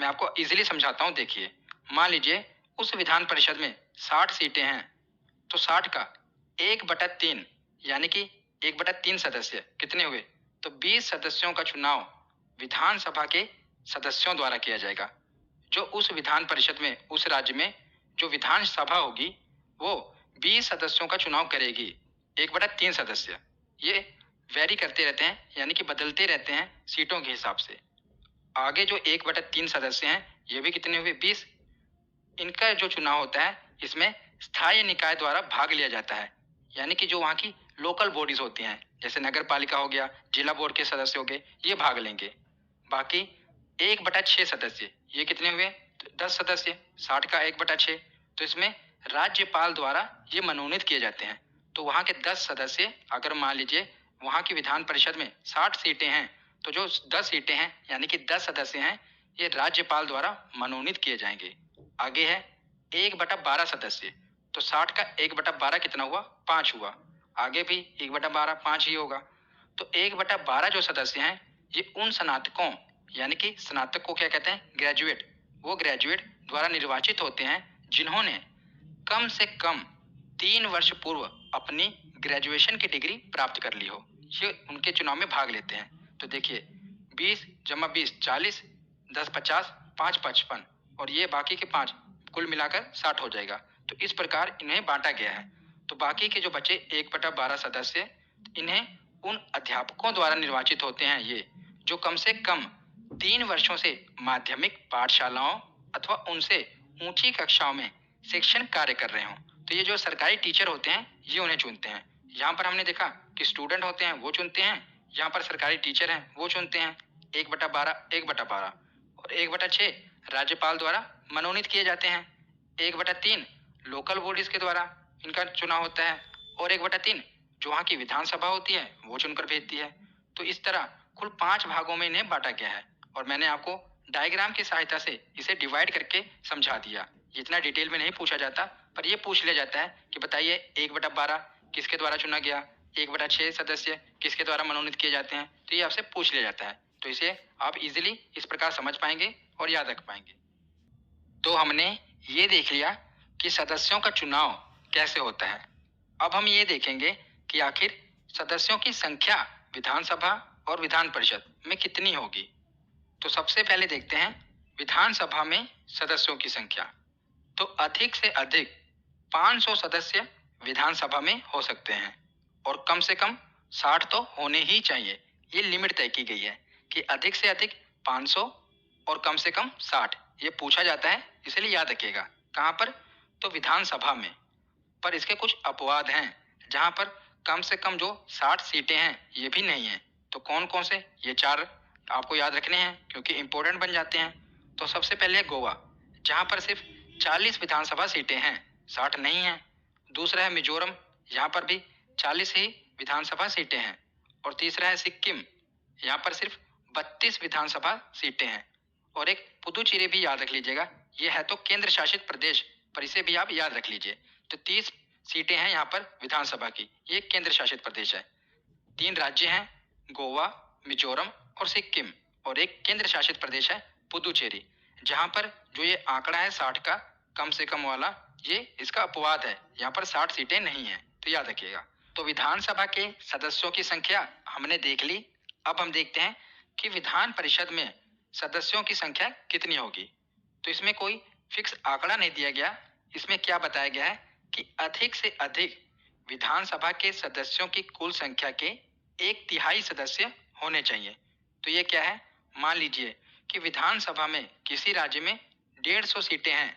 मैं आपको इजीली समझाता हूँ, देखिए। मान लीजिए उस विधान परिषद में 60 सीटें हैं, तो 60 का 1/3 यानी कि 1/3 सदस्य कितने हुए? तो 20 सदस्यों का चुनाव विधानसभा के सदस्यों द्वारा किया जाएगा। जो उस विधान परिषद में, उस राज्य में जो विधानसभा होगी, वो 20 सदस्यों का चुनाव करेगी। 1/3 सदस्य ये वेरी करते रहते हैं, यानी कि बदलते रहते हैं सीटों के हिसाब से। आगे जो 1/3 सदस्य हैं, ये भी कितने हुए? 20। इनका जो चुनाव होता है, इसमें स्थायी निकाय द्वारा भाग लिया जाता है, यानी कि जो वहाँ की लोकल बॉडीज होती हैं, जैसे नगर पालिका हो गया, जिला बोर्ड के सदस्य हो गए, ये भाग लेंगे। बाकी 1/6 सदस्य, ये कितने हुए? तो 10 सदस्य, 60 का 1/6। तो इसमें राज्यपाल द्वारा ये मनोनीत किए जाते हैं। तो वहाँ के 10 सदस्य, अगर मान लीजिए वहाँ की विधान परिषद में 60 सीटें हैं, तो जो 10 सीटें हैं यानी कि 10 सदस्य हैं, ये राज्यपाल द्वारा मनोनीत किए जाएंगे। आगे है 1/12 सदस्य। तो 60 का 1/12 कितना हुआ? 5 हुआ। आगे भी 1/12 5 ही होगा। तो 1/12 जो सदस्य हैं, ये उन स्नातकों, यानी कि स्नातक को क्या कहते हैं? ग्रेजुएट। वो ग्रेजुएट द्वारा निर्वाचित होते हैं जिन्होंने कम से कम 3 वर्ष पूर्व अपनी ग्रेजुएशन की डिग्री प्राप्त कर ली हो, ये उनके चुनाव में भाग लेते हैं। तो देखिए 20 जमा 20 40, 10 50, 5 55 और ये बाकी के 5, कुल मिलाकर 60 हो जाएगा। तो इस प्रकार इन्हें बांटा गया है। तो बाकी के जो बचे 1/12 सदस्य, इन्हें उन अध्यापकों द्वारा निर्वाचित होते हैं ये, जो कम से कम 3 वर्षों से माध्यमिक पाठशालाओं अथवा उनसे ऊंची कक्षाओं में शिक्षण कार्य कर रहे हों। तो ये जो सरकारी टीचर होते हैं, ये उन्हें चुनते हैं। यहाँ पर हमने देखा कि स्टूडेंट होते हैं वो चुनते हैं, यहाँ पर सरकारी टीचर हैं वो चुनते हैं। 1/12 1/12 और 1/6 राज्यपाल द्वारा मनोनीत किए जाते हैं। 1/3 लोकल बॉडीज के द्वारा इनका चुनाव होता है और 1/3 जो वहाँ की विधानसभा होती है वो चुनकर भेजती है। तो इस तरह कुल 5 भागों में इन्हें बांटा गया है और मैंने आपको डायग्राम की सहायता से इसे डिवाइड करके समझा दिया। इतना डिटेल में नहीं पूछा जाता, पर यह पूछ लिया जाता है कि बताइए 1/12 किसके द्वारा चुना गया, 1/6 सदस्य किसके द्वारा मनोनीत किए जाते हैं। तो ये आपसे पूछ लिया जाता है, तो इसे आप इजीली इस प्रकार समझ पाएंगे और याद रख पाएंगे। तो हमने ये देख लिया कि सदस्यों का चुनाव कैसे होता है। अब हम ये देखेंगे कि आखिर सदस्यों की संख्या विधानसभा और विधान परिषद में कितनी होगी। तो सबसे पहले देखते हैं विधानसभा में सदस्यों की संख्या। तो अधिक से अधिक 500 सदस्य विधानसभा में हो सकते हैं और कम से कम 60 तो होने ही चाहिए। ये लिमिट तय की गई है कि अधिक से अधिक 500 और कम से कम 60। ये पूछा जाता है, इसलिए याद रखिएगा। कहाँ पर? तो विधानसभा में। पर इसके कुछ अपवाद हैं, जहाँ पर कम से कम जो 60 सीटें हैं ये भी नहीं है। तो कौन कौन से? ये 4 आपको याद रखने हैं क्योंकि इंपॉर्टेंट बन जाते हैं। तो सबसे पहले है गोवा, जहाँ पर सिर्फ 40 विधानसभा सीटें हैं, 60 नहीं है। दूसरा है मिजोरम, यहाँ पर भी 40 ही विधानसभा सीटें हैं। और तीसरा है सिक्किम, यहाँ पर सिर्फ 32 विधानसभा सीटें हैं। और एक पुदुचेरी भी याद रख लीजिएगा, ये है तो केंद्र शासित प्रदेश, पर इसे भी आप याद रख लीजिए। तो 30 सीटें हैं यहाँ पर विधानसभा की, ये केंद्र शासित प्रदेश है। 3 राज्य हैं, गोवा, मिजोरम और सिक्किम, और एक केंद्र शासित प्रदेश है पुदुचेरी, जहाँ पर जो ये आंकड़ा है 60 का कम से कम वाला, ये इसका अपवाद है, यहाँ पर 60 सीटें नहीं है, तो याद रखिएगा। तो विधानसभा के सदस्यों की संख्या हमने देख ली। अब हम देखते हैं कि विधान परिषद में सदस्यों की संख्या कितनी होगी। तो इसमें कोई फिक्स आंकड़ा नहीं दिया गया। इसमें क्या बताया गया है कि अधिक से अधिक विधानसभा के सदस्यों की कुल संख्या के 1/3 सदस्य होने चाहिए। तो ये क्या है? मान लीजिए कि विधानसभा में किसी राज्य में 150 सीटें हैं,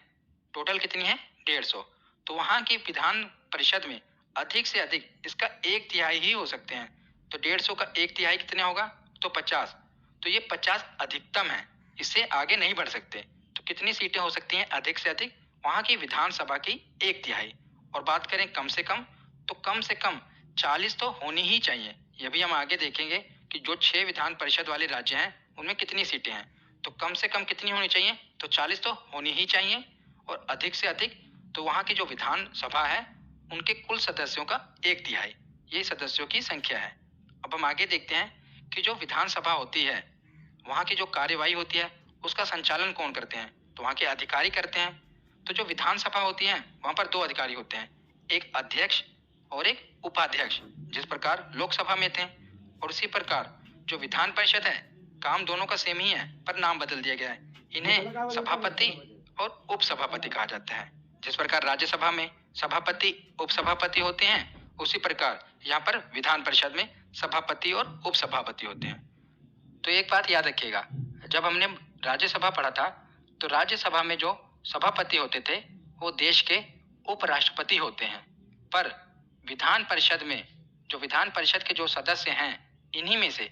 टोटल कितनी है? 150। तो वहां की विधान परिषद में अधिक से अधिक इसका 1/3 ही हो सकते हैं। तो 150 का 1/3 कितने होगा? तो 50। तो ये 50 अधिकतम है, इससे आगे नहीं बढ़ सकते। तो कितनी सीटें हो सकती हैं अधिक से अधिक? वहां की विधानसभा की 1/3। और बात करें कम से कम, तो कम से कम 40 तो होनी ही चाहिए। यह भी हम आगे देखेंगे कि जो 6 विधान परिषद वाले राज्य हैं उनमें कितनी सीटें हैं। तो कम से कम कितनी होनी चाहिए? तो 40 तो होनी ही चाहिए। और अधिक से अधिक, तो वहां की जो विधान सभा है उनके कुल सदस्यों का 1/3। ये सदस्यों की संख्या है। अब हम आगे देखते हैं कि जो विधानसभा होती है, वहाँ की जो कार्यवाही होती है, उसका संचालन कौन करते हैं? तो वहाँ के अधिकारी करते हैं। तो जो विधानसभा होती है, वहाँ पर 2 अधिकारी होते हैं, एक अध्यक्ष और एक उपाध्यक्ष। जिस प्रकार लोकसभा में थे, और उसी प्रकार जो विधान परिषद है, काम दोनों का सेम ही है, पर नाम बदल दिया गया है। इन्हें सभापति और उपसभापति कहा जाता है। जिस प्रकार राज्यसभा में सभापति उपसभापति होते हैं, उसी प्रकार यहाँ पर विधान परिषद में सभापति और उपसभापति होते हैं। तो एक बात याद रखिएगा, जब हमने राज्यसभा पढ़ा था, तो राज्यसभा में जो सभापति होते थे, वो देश के उपराष्ट्रपति होते हैं। पर विधान परिषद में जो विधान परिषद के जो सदस्य हैं, इन्हीं में से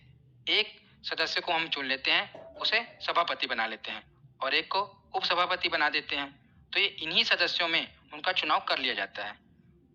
एक सदस्य को हम चुन लेते हैं, उसे सभापति बना लेते हैं, और एक को उपसभापति बना देते हैं। तो ये इन्हीं सदस्यों में उनका चुनाव कर लिया जाता है।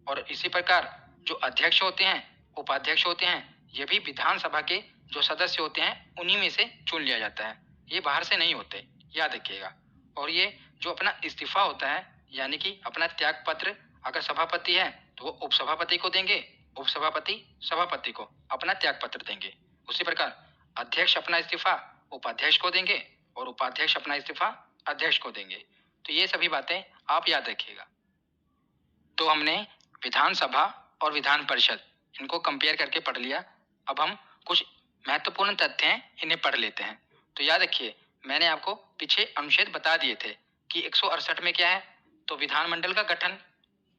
और इसी प्रकार जो अध्यक्ष होते हैं, उपाध्यक्ष होते हैं, ये भी विधानसभा के जो सदस्य होते हैं, उन्हीं में से चुन लिया जाता है। ये बाहर से नहीं होते, याद रखिएगा। और ये जो अपना इस्तीफा होता है, यानी कि अपना त्याग पत्र, अगर सभापति है तो वो उपसभापति को देंगे, उपसभापति सभापति को अपना त्याग पत्र देंगे। उसी प्रकार अध्यक्ष अपना इस्तीफा उपाध्यक्ष को देंगे, और उपाध्यक्ष अपना इस्तीफा अध्यक्ष को देंगे। तो ये सभी बातें आप याद रखिएगा। तो हमने विधानसभा और विधान परिषद इनको कंपेयर करके पढ़ लिया। अब हम कुछ महत्वपूर्ण तथ्य हैं, इन्हें पढ़ लेते हैं। तो याद रखिए, मैंने आपको पीछे अनुच्छेद बता दिए थे कि 168 में क्या है, तो विधानमंडल का गठन।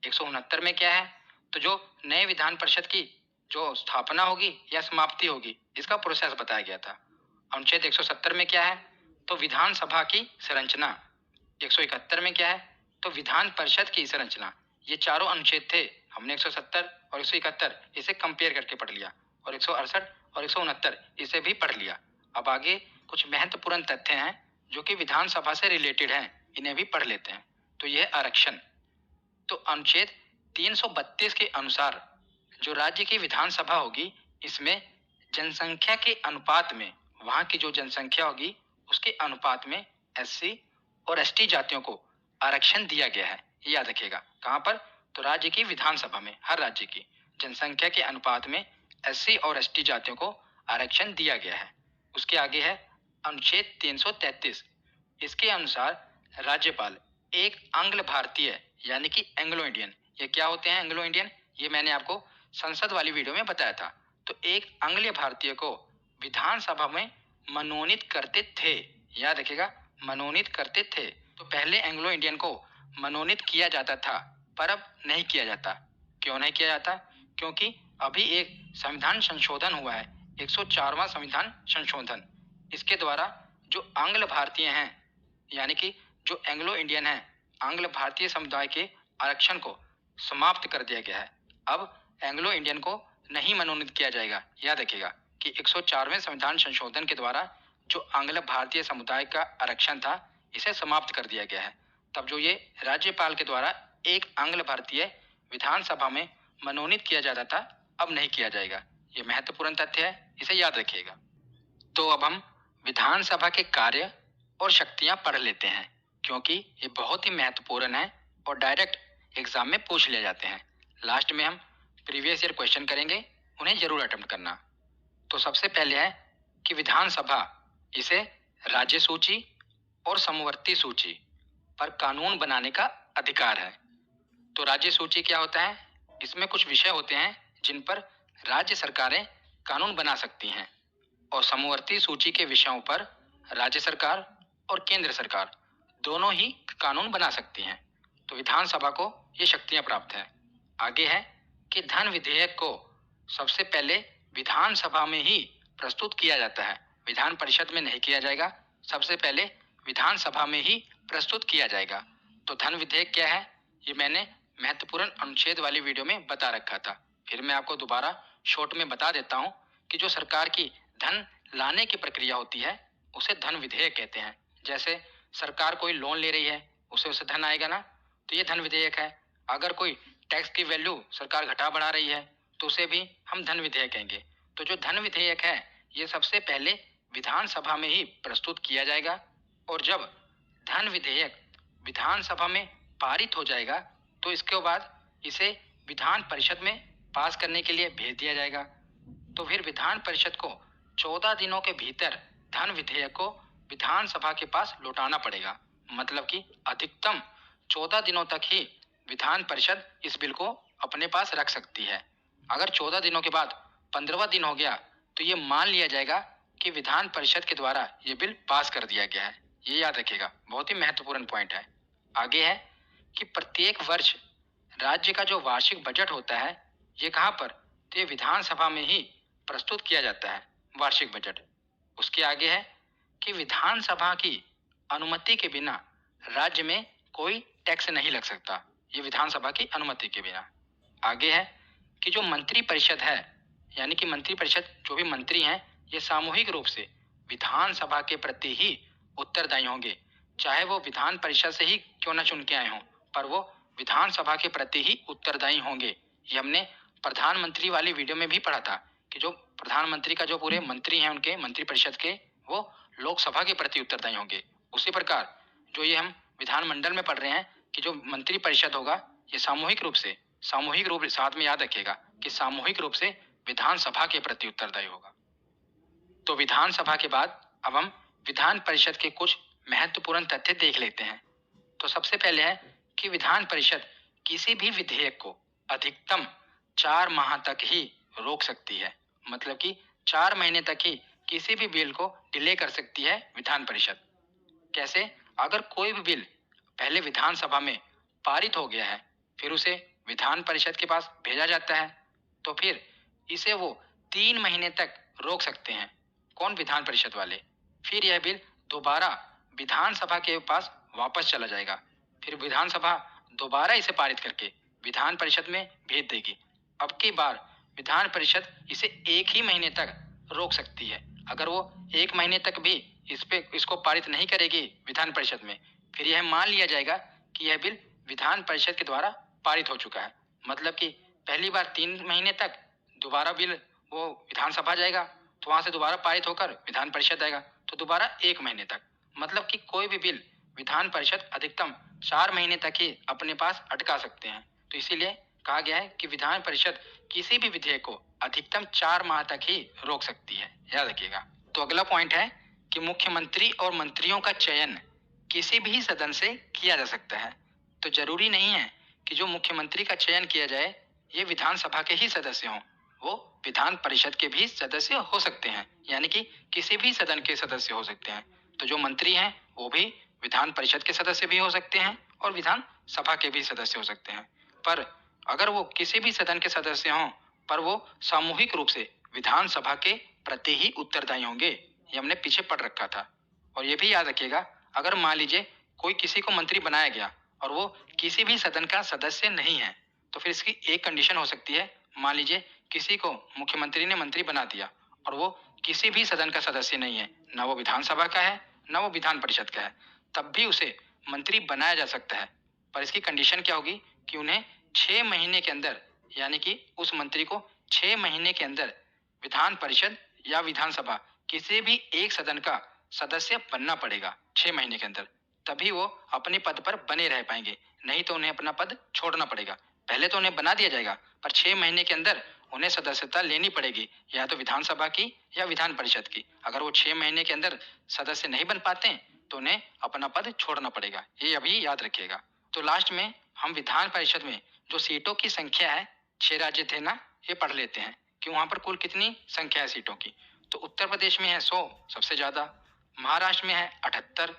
169 में क्या है, तो जो नए विधान परिषद की जो स्थापना होगी या समाप्ति होगी, इसका प्रोसेस बताया गया था। अनुच्छेद 170 में क्या है, तो विधानसभा की संरचना। 171 में क्या है, तो विधान परिषद की संरचना। ये चारों अनुच्छेद थे, हमने 170 और 171 इसे कंपेयर करके पढ़ लिया, और 168 और 169 इसे भी पढ़ लिया। अब आगे कुछ महत्वपूर्ण तथ्य हैं जो कि विधानसभा से रिलेटेड हैं, इन्हें भी पढ़ लेते हैं। तो यह आरक्षण। तो अनुच्छेद 332 के अनुसार जो राज्य की विधानसभा होगी, इसमें जनसंख्या के अनुपात में, वहां की जो जनसंख्या होगी उसके अनुपात में एससी और एसटी जातियों को आरक्षण दिया गया है। ये याद रखिएगा। कहाँ पर, तो राज्य की विधानसभा में हर राज्य की जनसंख्या के अनुपात में एससी और एसटी जातियों को आरक्षण दिया गया है। उसके आगे है अनुच्छेद 333। इसके अनुसार राज्यपाल एक आंग्ल भारतीय यानी कि एंग्लो इंडियन, ये क्या होते हैं एंग्लो इंडियन, ये मैंने आपको संसद वाली वीडियो में बताया था। तो एक आंग्ल भारतीय को विधानसभा में मनोनीत करते थे, याद रखिएगा, मनोनीत करते थे। तो पहले एंग्लो इंडियन को मनोनीत किया जाता था, पर अब नहीं किया जाता। क्यों नहीं किया जाता? क्योंकि अभी एक संविधान संशोधन हुआ है, 104वां संविधान संशोधन। इसके द्वारा जो आंग्ल भारतीय हैं, यानी कि जो एंग्लो इंडियन हैं, आंग्ल भारतीय समुदाय के आरक्षण को समाप्त कर दिया गया है। अब एंग्लो इंडियन को नहीं मनोनीत किया जाएगा। याद रखिएगा कि 104वें संविधान संशोधन के द्वारा जो आंग्ल भारतीय समुदाय का आरक्षण था, इसे समाप्त कर दिया गया है। तब जो ये राज्यपाल के द्वारा एक आंग्ल भारतीय विधानसभा में मनोनीत किया जाता था, अब नहीं किया जाएगा। ये महत्वपूर्ण तथ्य है, इसे याद रखिएगा। तो अब हम विधानसभा के कार्य और शक्तियां पढ़ लेते हैं, क्योंकि ये बहुत ही महत्वपूर्ण है और डायरेक्ट एग्जाम में पूछ ले जाते हैं। लास्ट में हम प्रीवियस ईयर क्वेश्चन करेंगे, उन्हें जरूर अटेम्प्ट करना। तो सबसे पहले है कि विधानसभा, इसे राज्य सूची और समवर्ती सूची पर कानून बनाने का अधिकार है। तो राज्य सूची क्या होता है? इसमें कुछ विषय होते हैं जिन पर राज्य सरकारें कानून बना सकती हैं, और समवर्ती सूची के विषयों पर राज्य सरकार और केंद्र सरकार दोनों ही कानून बना सकती हैं। तो विधानसभा को ये शक्तियां प्राप्त हैं। आगे है कि धन विधेयक को सबसे पहले विधानसभा में ही प्रस्तुत किया जाता है, विधान परिषद में नहीं किया जाएगा, सबसे पहले विधानसभा में ही प्रस्तुत किया जाएगा। तो धन विधेयक क्या है, ये मैंने महत्वपूर्ण अनुच्छेद वाली वीडियो में बता रखा था। फिर मैं आपको दोबारा शॉर्ट में बता देता हूँ कि जो सरकार की धन लाने की प्रक्रिया होती है, उसे धन विधेयक कहते हैं। जैसे सरकार कोई लोन ले रही है, उसे धन आएगा ना, तो ये धन विधेयक है। अगर कोई टैक्स की वैल्यू सरकार घटा बढ़ा रही है, तो उसे भी हम धन विधेयक कहेंगे। तो जो धन विधेयक है, ये सबसे पहले विधानसभा में ही प्रस्तुत किया जाएगा, और जब धन विधेयक विधानसभा में पारित हो जाएगा, तो इसके बाद इसे विधान परिषद में पास करने के लिए भेज दिया जाएगा। तो फिर विधान परिषद को 14 दिनों के भीतर धन विधेयक को विधानसभा के पास लौटाना पड़ेगा। मतलब कि अधिकतम 14 दिनों तक ही विधान परिषद इस बिल को अपने पास रख सकती है। अगर 14 दिनों के बाद 15वां दिन हो गया तो ये मान लिया जाएगा कि विधान परिषद के द्वारा ये बिल पास कर दिया गया है। ये याद रखिएगा, बहुत ही महत्वपूर्ण पॉइंट है। आगे है कि प्रत्येक वर्ष राज्य का जो वार्षिक बजट होता है ये कहाँ पर, तो ये विधानसभा में ही प्रस्तुत किया जाता है, वार्षिक बजट। उसके आगे है कि विधानसभा की अनुमति के बिना राज्य में कोई टैक्स नहीं लग सकता, ये विधानसभा की अनुमति के बिना। आगे है कि जो मंत्री परिषद है, यानी कि मंत्री परिषद जो भी मंत्री हैं, ये सामूहिक रूप से विधानसभा के प्रति ही उत्तरदायी होंगे, चाहे वो विधान परिषद से ही क्यों न चुन के आए हों, पर वो विधानसभा के प्रति ही उत्तरदायी होंगे। ये हमने प्रधानमंत्री वाली वीडियो में भी पढ़ा था कि जो प्रधानमंत्री का जो पूरे मंत्री हैं उनके मंत्री परिषद के, वो लोकसभा के प्रति उत्तरदायी होंगे। उसी प्रकार जो ये हम विधानमंडल में पढ़ रहे हैं कि जो मंत्री परिषद होगा ये सामूहिक रूप साथ में याद रखिएगा कि सामूहिक रूप से विधानसभा के प्रति उत्तरदायी होगा। तो विधानसभा के बाद अब हम विधान परिषद के कुछ महत्वपूर्ण तथ्य देख लेते हैं। तो सबसे पहले है कि विधान परिषद किसी भी विधेयक को अधिकतम 4 माह तक ही रोक सकती है। मतलब कि 4 महीने तक ही किसी भी बिल को डिले कर सकती है विधान परिषद। कैसे? अगर कोई भी बिल पहले विधानसभा में पारित हो गया है, फिर उसे विधान परिषद के पास भेजा जाता है, तो फिर इसे वो 3 महीने तक रोक सकते हैं। कौन? विधान परिषद वाले। फिर यह बिल दोबारा विधानसभा के पास वापस चला जाएगा। फिर विधानसभा दोबारा इसे पारित करके विधान परिषद में भेज देगी। अब की बार विधान परिषद इसे 1 ही महीने तक रोक सकती है। अगर वो 1 महीने तक भी इसको पारित नहीं करेगी विधान परिषद में, फिर यह मान लिया जाएगा कि यह बिल विधान परिषद के द्वारा पारित हो चुका है। मतलब कि पहली बार 3 महीने तक दोबारा बिल वो विधानसभा जाएगा, तो वहां से दोबारा पारित होकर विधान परिषद आएगा, तो दोबारा 1 महीने तक। मतलब कि कोई भी बिल विधान परिषद अधिकतम 4 महीने तक ही अपने पास अटका सकते हैं। तो इसीलिए कहा गया है कि विधान परिषद किसी भी विधेयक को अधिकतम 4 माह तक ही रोक सकती है, याद रखिएगा। तो अगला पॉइंट है कि मुख्यमंत्री और मंत्रियों का चयन किसी भी सदन से किया जा सकता है। तो जरूरी नहीं है कि जो मुख्यमंत्री का चयन किया जाए ये विधानसभा के ही सदस्य हों, वो विधान परिषद के भी सदस्य हो सकते हैं, यानी कि किसी भी सदन के सदस्य हो सकते हैं। तो जो मंत्री हैं वो भी विधान परिषद के सदस्य भी हो सकते हैं और विधान सभा के भी सदस्य हो सकते हैं। पर अगर वो किसी भी सदन के सदस्य हों, पर वो सामूहिक रूप से विधानसभा के प्रति ही उत्तरदायी होंगे, ये हमने पीछे पढ़ रखा था। और ये भी याद रखिएगा, अगर मान लीजिए कोई किसी को मंत्री बनाया गया और वो किसी भी सदन का सदस्य नहीं है, तो फिर इसकी एक कंडीशन हो सकती है। मान लीजिए किसी को मुख्यमंत्री ने मंत्री बना दिया और वो किसी भी सदन का सदस्य नहीं है, ना वो विधानसभा का है ना वो विधान परिषद का है, तब भी उसे मंत्री बनाया जा सकता है। पर इसकी कंडीशन क्या होगी कि उन्हें 6 महीने के अंदर, यानी कि उस मंत्री को 6 महीने के अंदर विधान परिषद या विधानसभा किसी भी एक सदन का सदस्य बनना पड़ेगा 6 महीने के अंदर, तभी वो अपने पद पर बने रह पाएंगे। नहीं तो उन्हें अपना पद छोड़ना पड़ेगा। पहले तो उन्हें बना दिया जाएगा, पर 6 महीने के अंदर उन्हें सदस्यता लेनी पड़ेगी, या तो विधानसभा की या विधान परिषद की। अगर वो 6 महीने के अंदर सदस्य नहीं बन पाते तो उन्हें अपना पद छोड़ना पड़ेगा। ये अभी याद रखिएगा। तो लास्ट में हम विधान परिषद में जो सीटों की संख्या है, 6 राज्य थे ना, ये पढ़ लेते हैं कि वहां पर कुल कितनी संख्या है सीटों की। तो उत्तर प्रदेश में है 100, सबसे ज्यादा। महाराष्ट्र में है 78,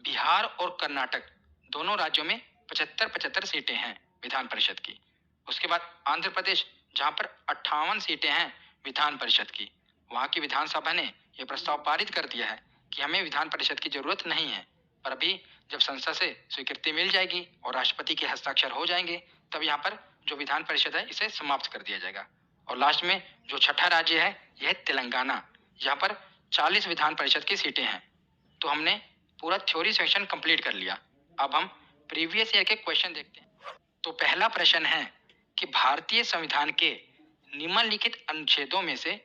बिहार और कर्नाटक दोनों राज्यों में 75-75 सीटें हैं विधान परिषद की। उसके बाद आंध्र प्रदेश, जहां पर 58 सीटें हैं विधान परिषद की, वहां की विधानसभा ने यह प्रस्ताव पारित कर दिया है कि हमें विधान परिषद की जरूरत नहीं है। पर अभी जब संसद से स्वीकृति मिल जाएगी और राष्ट्रपति के हस्ताक्षर हो जाएंगे, तब यहाँ पर जो विधान परिषद है इसे समाप्त कर दिया जाएगा। और लास्ट में जो छठा राज्य है यह है तेलंगाना। यहाँ पर 40 विधान परिषद की सीटें हैं। तो हमने पूरा थ्योरी सेक्शन कंप्लीट कर लिया। अब हम प्रीवियस ईयर के क्वेश्चन देखते हैं। तो पहला प्रश्न है कि भारतीय संविधान के निम्नलिखित अनुच्छेदों में से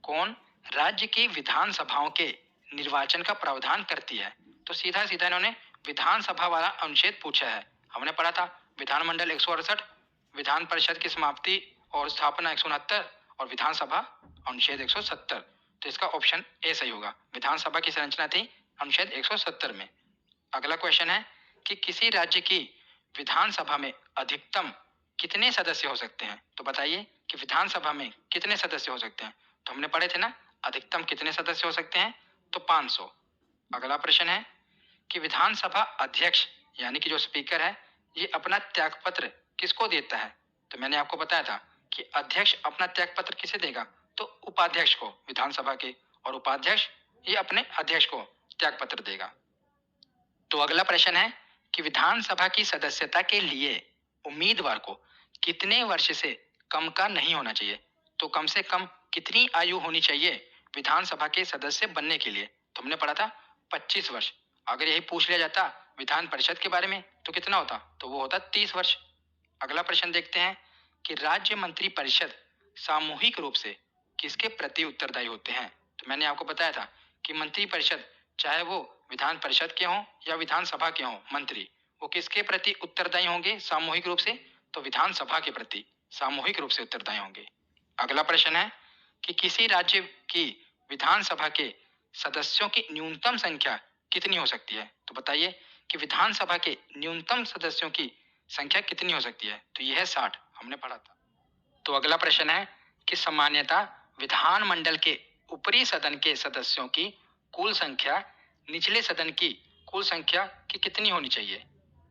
कौन राज्य की विधानसभाओं के निर्वाचन का प्रावधान करती है। तो सीधा सीधा इन्होंने विधानसभा वाला अनुच्छेद पूछा है। हमने पढ़ा था विधानमंडल 168, विधान परिषद की समाप्ति और स्थापना 169 और विधानसभा अनुच्छेद 170। तो इसका ऑप्शन ए सही होगा। विधानसभा की संरचना थी अनुच्छेद 170 में। अगला क्वेश्चन है कि किसी राज्य की विधानसभा में अधिकतम कितने सदस्य हो सकते हैं। तो बताइए कि विधानसभा में कितने सदस्य हो सकते हैं। तो हमने पढ़े थे ना, अधिकतम कितने सदस्य हो सकते हैं, तो 500। अगला प्रश्न है कि विधानसभा अध्यक्ष यानी कि जो स्पीकर है, ये अपना त्यागपत्र किसको देता है। तो मैंने आपको बताया था कि अध्यक्ष अपना त्यागपत्र किसे देगा, तो उपाध्यक्ष को विधानसभा के, और उपाध्यक्ष ये अपने अध्यक्ष को त्यागपत्र देगा। तो अगला प्रश्न है कि विधानसभा की सदस्यता के लिए उम्मीदवार को कितने वर्ष से कम का नहीं होना चाहिए। तो कम से कम कितनी आयु होनी चाहिए विधानसभा के सदस्य बनने के लिए। तो हमने पढ़ा था 25 वर्ष। अगर यही पूछ लिया जाता विधान परिषद के बारे में तो कितना होता, तो वो होता 30 वर्ष। अगला प्रश्न देखते हैं कि राज्य मंत्री परिषद सामूहिक रूप से किसके प्रति उत्तरदायी होते हैं। तो मैंने आपको बताया था कि मंत्री परिषद, चाहे वो विधान परिषद के हों या विधानसभा के हों मंत्री, वो किसके प्रति उत्तरदायी होंगे सामूहिक रूप से, तो विधानसभा के प्रति सामूहिक रूप से उत्तरदायी होंगे। अगला प्रश्न है कि किसी राज्य की विधानसभा के सदस्यों की न्यूनतम संख्या कितनी हो सकती है। तो बताइए कि विधानसभा के न्यूनतम सदस्यों की संख्या कितनी हो सकती है। तो यह है 60, हमने पढ़ा था। तो अगला प्रश्न है कि सामान्यतः विधानमंडल के ऊपरी सदन के सदस्यों की कुल संख्या निचले सदन की कुल संख्या की कितनी होनी चाहिए।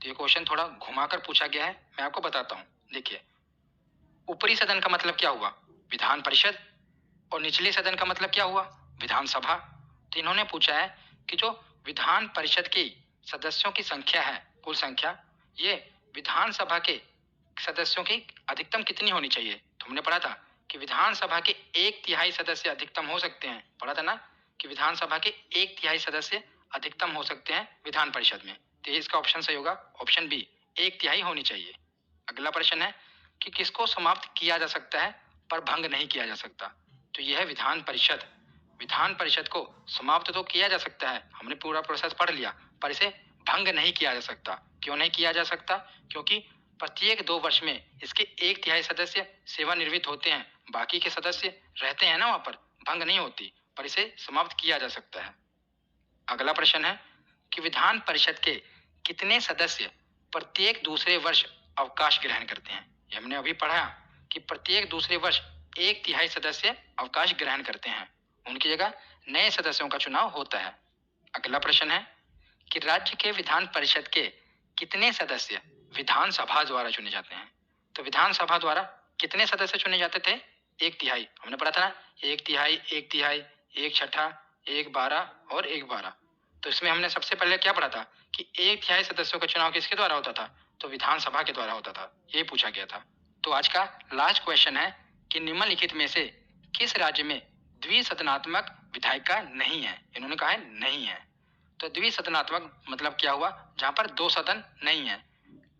तो ये क्वेश्चन थोड़ा घुमाकर पूछा गया है, मैं आपको बताता हूँ। देखिए, ऊपरी सदन का मतलब क्या हुआ, विधान परिषद, और निचले सदन का मतलब क्या हुआ, विधानसभा। तो इन्होंने पूछा है कि जो विधान परिषद की सदस्यों की संख्या है, कुल संख्या, ये विधानसभा के सदस्यों की अधिकतम कितनी होनी चाहिए। तो हमने पढ़ा था कि विधानसभा के 1/3 सदस्य अधिकतम हो सकते हैं, पढ़ा था ना कि विधानसभा के 1/3 सदस्य अधिकतम हो सकते हैं विधान परिषद में। तो इसका ऑप्शन सही होगा, ऑप्शन बी, 1/3 होनी चाहिए। अगला प्रश्न है कि किसको समाप्त किया जा सकता है पर भंग नहीं किया जा सकता। तो यह है विधान परिषद। विधान परिषद को समाप्त तो किया जा सकता है, हमने पूरा प्रोसेस पढ़ लिया, पर इसे भंग नहीं किया जा सकता। क्यों नहीं किया जा सकता, क्योंकि प्रत्येक 2 वर्ष में इसके 1/3 सदस्य सेवानिवृत्त होते हैं, बाकी के सदस्य रहते हैं ना वहां पर, भंग नहीं होती, पर इसे समाप्त किया जा सकता है। अगला प्रश्न है कि विधान परिषद के कितने सदस्य प्रत्येक दूसरे वर्ष अवकाश ग्रहण करते हैं। ये हमने अभी पढ़ा कि प्रत्येक दूसरे वर्ष 1/3 सदस्य अवकाश ग्रहण करते हैं, उनकी जगह नए सदस्यों का चुनाव होता है। अगला प्रश्न है कि राज्य के विधान परिषद के कितने सदस्य विधानसभा द्वारा चुने जाते हैं। तो विधानसभा द्वारा कितने सदस्य चुने जाते थे, 1/3, हमने पढ़ा था ना, 1/3, 1/3, 1/6, 1/12 और 1/12। तो इसमें हमने सबसे पहले क्या पढ़ा था कि 1/3 सदस्यों का चुनाव किसके द्वारा होता था, तो विधानसभा के द्वारा होता था, ये पूछा गया था। तो आज का लास्ट क्वेश्चन है कि निम्नलिखित में से किस राज्य में द्विसदनात्मक विधायिका नहीं है। इन्होंने कहा है नहीं है। तो द्विसदनात्मक मतलब क्या हुआ, जहां पर 2 सदन नहीं है।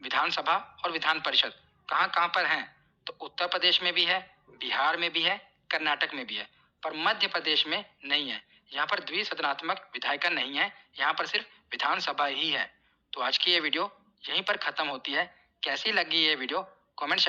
विधानसभा और विधान परिषद कहां कहां पर हैं, तो उत्तर प्रदेश में भी है, बिहार में भी है, कर्नाटक में भी है, पर मध्य प्रदेश में नहीं है। यहाँ पर द्विसदनात्मक विधायिका नहीं है, यहाँ पर सिर्फ विधानसभा ही है। तो आज की ये वीडियो यहीं पर खत्म होती है। कैसी लगी ये वीडियो, कमेंट